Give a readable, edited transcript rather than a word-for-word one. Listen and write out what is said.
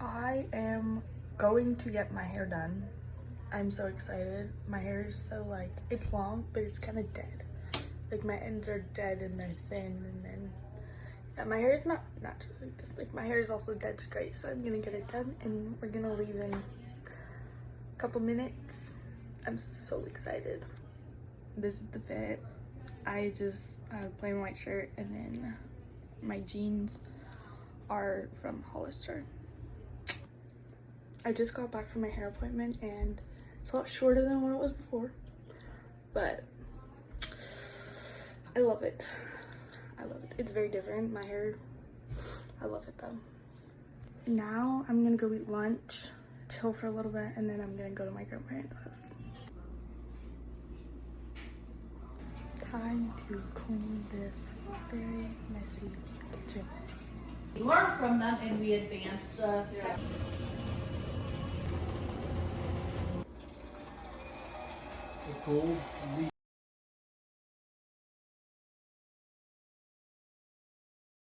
I am going to get my hair done. I'm so excited. My hair is so like, it's long, but it's kind of dead. Like my ends are dead and they're thin, and then yeah, my hair is not like this. Like my hair is also dead straight, so I'm gonna get it done and we're gonna leave in a couple minutes. I'm so excited. This is the fit. I just had a plain white shirt, and then my jeans are from Hollister. I just got back from my hair appointment and it's a lot shorter than what it was before, but I love it. I love it. It's very different. My hair, I love it though. Now I'm gonna go eat lunch, chill for a little bit, and then I'm gonna go to my grandparents' house. Time to clean this very messy kitchen. We learn from them and we advance the The gold leaf.